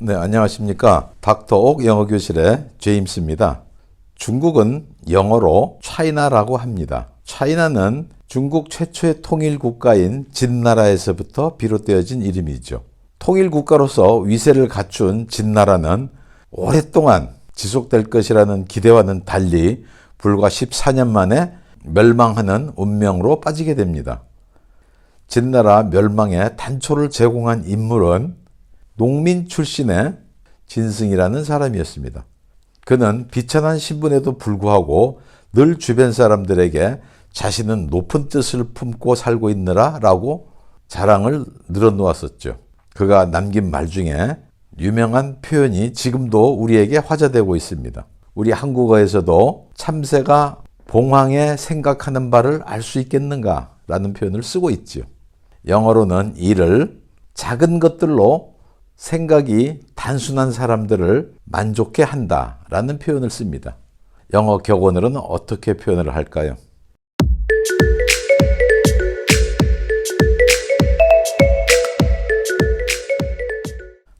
네, 안녕하십니까. 닥터옥 영어교실의 제임스입니다. 중국은 영어로 차이나라고 합니다. 차이나는 중국 최초의 통일국가인 진나라에서부터 비롯되어진 이름이죠. 통일국가로서 위세를 갖춘 진나라는 오랫동안 지속될 것이라는 기대와는 달리 불과 14년 만에 멸망하는 운명으로 빠지게 됩니다. 진나라 멸망에 단초를 제공한 인물은 농민 출신의 진승이라는 사람이었습니다. 그는 비천한 신분에도 불구하고 늘 주변 사람들에게 자신은 높은 뜻을 품고 살고 있느라 라고 자랑을 늘어놓았었죠. 그가 남긴 말 중에 유명한 표현이 지금도 우리에게 화제되고 있습니다. 우리 한국어에서도 참새가 봉황에 생각하는 바를 알 수 있겠는가 라는 표현을 쓰고 있죠. 영어로는 이를 작은 것들로 생각이 단순한 사람들을 만족해 한다 라는 표현을 씁니다. 영어 격언으로는 어떻게 표현을 할까요?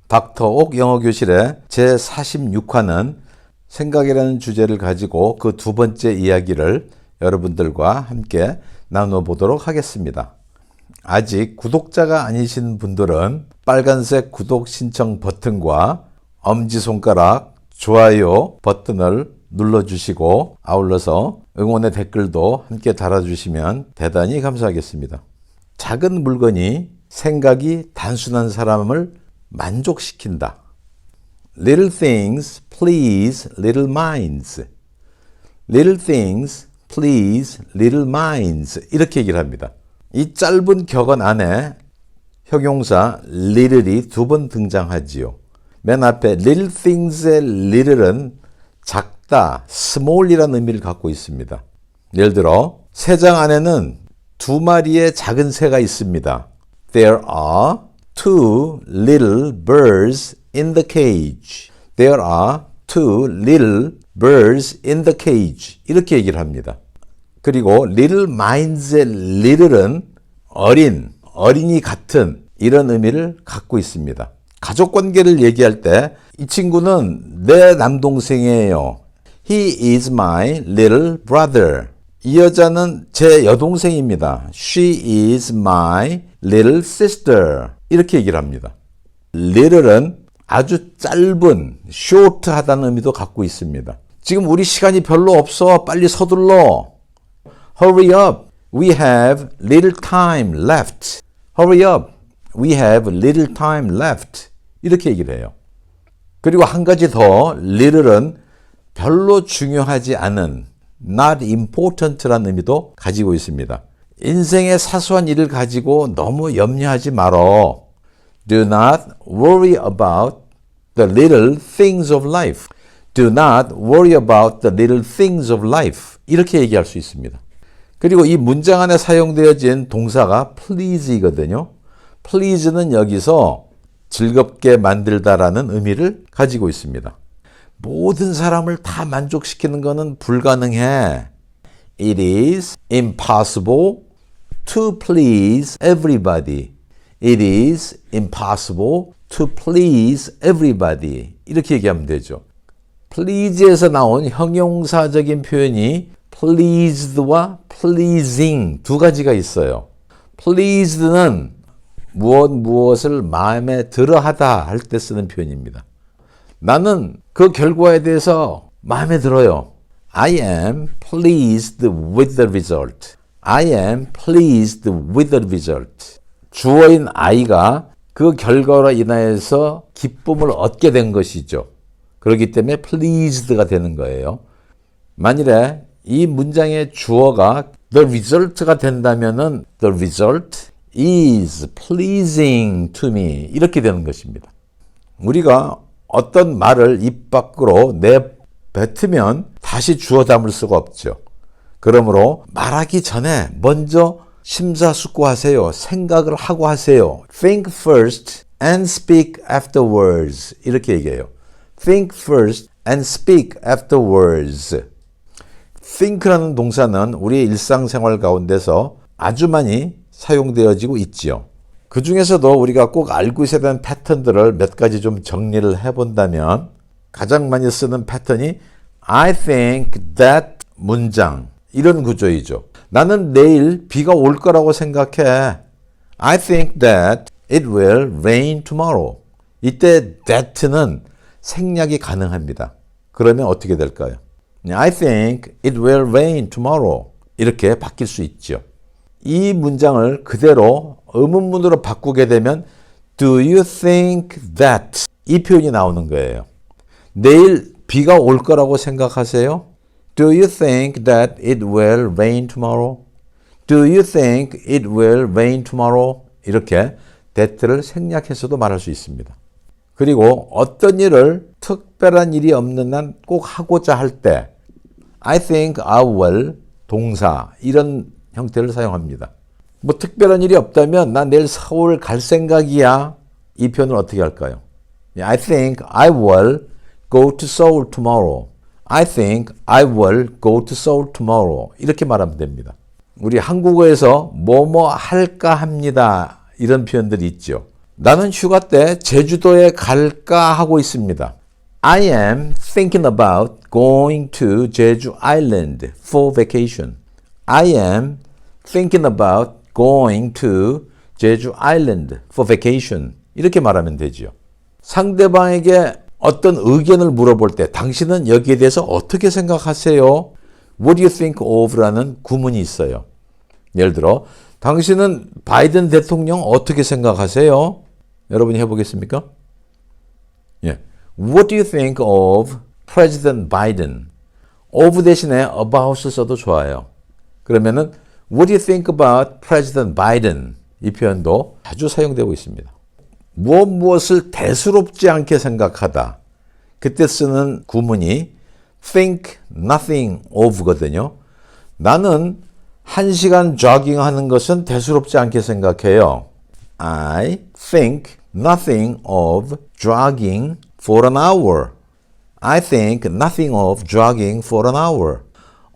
닥터옥 영어교실의 제46화는 생각이라는 주제를 가지고 그 두 번째 이야기를 여러분들과 함께 나눠보도록 하겠습니다. 아직 구독자가 아니신 분들은 빨간색 구독 신청 버튼과 엄지손가락 좋아요 버튼을 눌러주시고 아울러서 응원의 댓글도 함께 달아주시면 대단히 감사하겠습니다. 작은 물건이 생각이 단순한 사람을 만족시킨다. Little things please little minds. Little things please little minds. 이렇게 얘기를 합니다. 이 짧은 격언 안에 형용사 little이 두 번 등장하지요. 맨 앞에 little things의 little은 작다, small이라는 의미를 갖고 있습니다. 예를 들어 새장 안에는 두 마리의 작은 새가 있습니다. There are two little birds in the cage. There are two little birds in the cage. 이렇게 얘기를 합니다. 그리고 little minds의 little은 어린이 같은 이런 의미를 갖고 있습니다. 가족관계를 얘기할 때 이 친구는 내 남동생이에요. He is my little brother. 이 여자는 제 여동생입니다. She is my little sister. 이렇게 얘기를 합니다. little은 아주 짧은, short하다는 의미도 갖고 있습니다. 지금 우리 시간이 별로 없어. 빨리 서둘러. Hurry up. We have little time left. Hurry up. We have little time left. 이렇게 얘기를 해요. 그리고 한 가지 더, little은 별로 중요하지 않은, not important라는 의미도 가지고 있습니다. 인생의 사소한 일을 가지고 너무 염려하지 말어. Do not worry about the little things of life. Do not worry about the little things of life. 이렇게 얘기할 수 있습니다. 그리고 이 문장 안에 사용되어진 동사가 please이거든요. please는 여기서 즐겁게 만들다라는 의미를 가지고 있습니다. 모든 사람을 다 만족시키는 것은 불가능해. It is impossible to please everybody. It is impossible to please everybody. 이렇게 얘기하면 되죠. please에서 나온 형용사적인 표현이 pleased와 pleasing 두 가지가 있어요. pleased는 무엇을 마음에 들어하다 할 때 쓰는 표현입니다. 나는 그 결과에 대해서 마음에 들어요. I am pleased with the result. I am pleased with the result. 주어인 I가 그 결과로 인하여서 기쁨을 얻게 된 것이죠. 그렇기 때문에 pleased가 되는 거예요. 만일에 이 문장의 주어가 the result가 된다면은 the result is pleasing to me 이렇게 되는 것입니다. 우리가 어떤 말을 입 밖으로 내뱉으면 다시 주어 담을 수가 없죠. 그러므로 말하기 전에 먼저 심사숙고하세요. 생각을 하고 하세요. Think first and speak afterwards 이렇게 얘기해요. Think first and speak afterwards. think라는 동사는 우리의 일상생활 가운데서 아주 많이 사용되어지고 있지요. 그 중에서도 우리가 꼭 알고 있어야 되는 패턴들을 몇 가지 좀 정리를 해본다면 가장 많이 쓰는 패턴이 I think that 문장 이런 구조이죠. 나는 내일 비가 올 거라고 생각해. I think that it will rain tomorrow. 이때 that는 생략이 가능합니다. 그러면 어떻게 될까요? I think it will rain tomorrow. 이렇게 바뀔 수 있죠. 이 문장을 그대로 의문문으로 바꾸게 되면 Do you think that? 이 표현이 나오는 거예요. 내일 비가 올 거라고 생각하세요? Do you think that it will rain tomorrow? Do you think it will rain tomorrow? 이렇게 that를 생략해서도 말할 수 있습니다. 그리고 어떤 일을 특별한 일이 없는 한 꼭 하고자 할 때 I think I will 동사 이런 형태를 사용합니다. 뭐 특별한 일이 없다면 나 내일 서울 갈 생각이야. 이 표현을 어떻게 할까요? I think I will go to Seoul tomorrow. I think I will go to Seoul tomorrow. 이렇게 말하면 됩니다. 우리 한국어에서 뭐뭐 할까 합니다. 이런 표현들이 있죠. 나는 휴가 때 제주도에 갈까 하고 있습니다. I am thinking about going to Jeju Island for vacation. I am thinking about going to Jeju Island for vacation. 이렇게 말하면 되죠. 상대방에게 어떤 의견을 물어볼 때 당신은 여기에 대해서 어떻게 생각하세요? What do you think of? 라는 구문이 있어요. 예를 들어 당신은 바이든 대통령 어떻게 생각하세요? 여러분이 해보겠습니까? 예. What do you think of President Biden? of 대신에 about을 써도 좋아요. 그러면은 What do you think about President Biden? 이 표현도 자주 사용되고 있습니다. 무엇을 대수롭지 않게 생각하다. 그때 쓰는 구문이 think nothing of거든요. 나는 1시간 조깅하는 것은 대수롭지 않게 생각해요. I think nothing of jogging for an hour. I think nothing of jogging for an hour.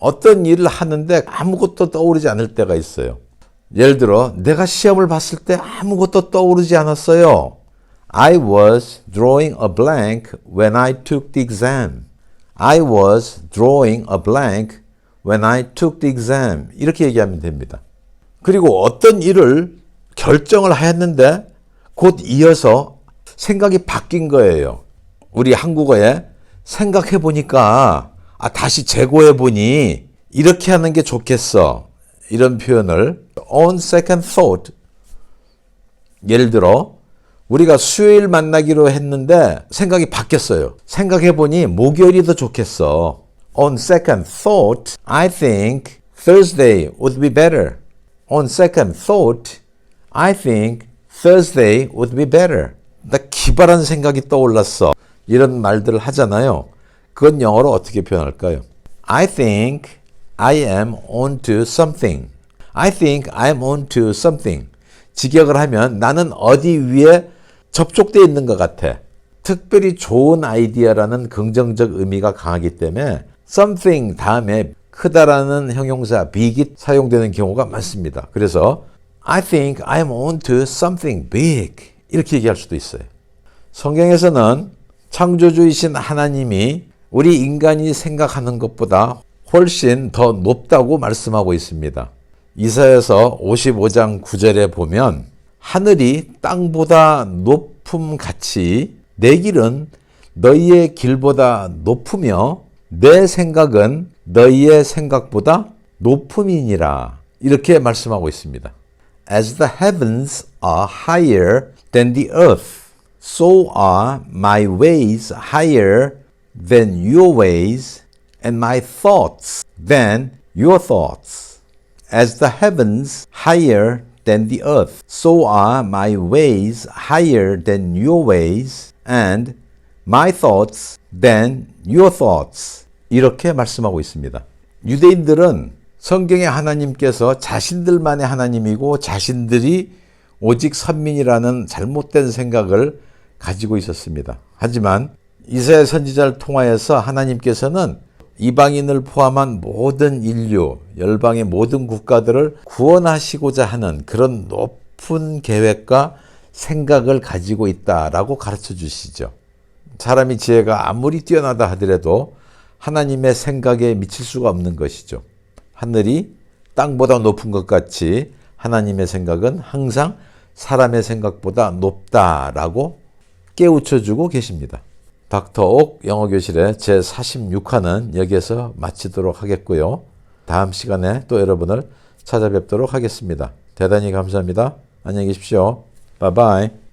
어떤 일을 하는데 아무것도 떠오르지 않을 때가 있어요. 예를 들어 내가 시험을 봤을 때 아무것도 떠오르지 않았어요. I was drawing a blank when I took the exam. I was drawing a blank when I took the exam. 이렇게 얘기하면 됩니다. 그리고 어떤 일을 결정을 하였는데 곧 이어서 생각이 바뀐 거예요. 우리 한국어에 생각해 보니까 다시 재고해 보니 이렇게 하는 게 좋겠어. 이런 표현을 on second thought. 예를 들어 우리가 수요일 만나기로 했는데 생각이 바뀌었어요. 생각해 보니 목요일이 더 좋겠어. On second thought, I think Thursday would be better. On second thought, I think Thursday would be better. 나 기발한 생각이 떠올랐어. 이런 말들을 하잖아요. 그건 영어로 어떻게 표현할까요? I think I am onto something. I think I am onto something. 직역을 하면 나는 어디 위에 접촉되어 있는 것 같아. 특별히 좋은 아이디어라는 긍정적 의미가 강하기 때문에 something 다음에 크다라는 형용사 big이 사용되는 경우가 많습니다. 그래서 I think I am onto something big. 이렇게 얘기할 수도 있어요. 성경에서는 창조주이신 하나님이 우리 인간이 생각하는 것보다 훨씬 더 높다고 말씀하고 있습니다. 이사야서 55장 9절에 보면 하늘이 땅보다 높음 같이 내 길은 너희의 길보다 높으며 내 생각은 너희의 생각보다 높음이니라. 이렇게 말씀하고 있습니다. As the heavens are higher than the earth, so are my ways higher than your ways, and my thoughts than your thoughts. As the heavens higher than the earth, so are my ways higher than your ways, and my thoughts than your thoughts. 이렇게 말씀하고 있습니다. 유대인들은 성경의 하나님께서 자신들만의 하나님이고 자신들이 오직 선민이라는 잘못된 생각을 가지고 있었습니다. 하지만 이사야 선지자를 통하여서 하나님께서는 이방인을 포함한 모든 인류, 열방의 모든 국가들을 구원하시고자 하는 그런 높은 계획과 생각을 가지고 있다라고 가르쳐 주시죠. 사람이 지혜가 아무리 뛰어나다 하더라도 하나님의 생각에 미칠 수가 없는 것이죠. 하늘이 땅보다 높은 것 같이 하나님의 생각은 항상 사람의 생각보다 높다라고 깨우쳐주고 계십니다. 닥터옥 영어교실의 제46화는 여기에서 마치도록 하겠고요. 다음 시간에 또 여러분을 찾아뵙도록 하겠습니다. 대단히 감사합니다. 안녕히 계십시오. 바이바이.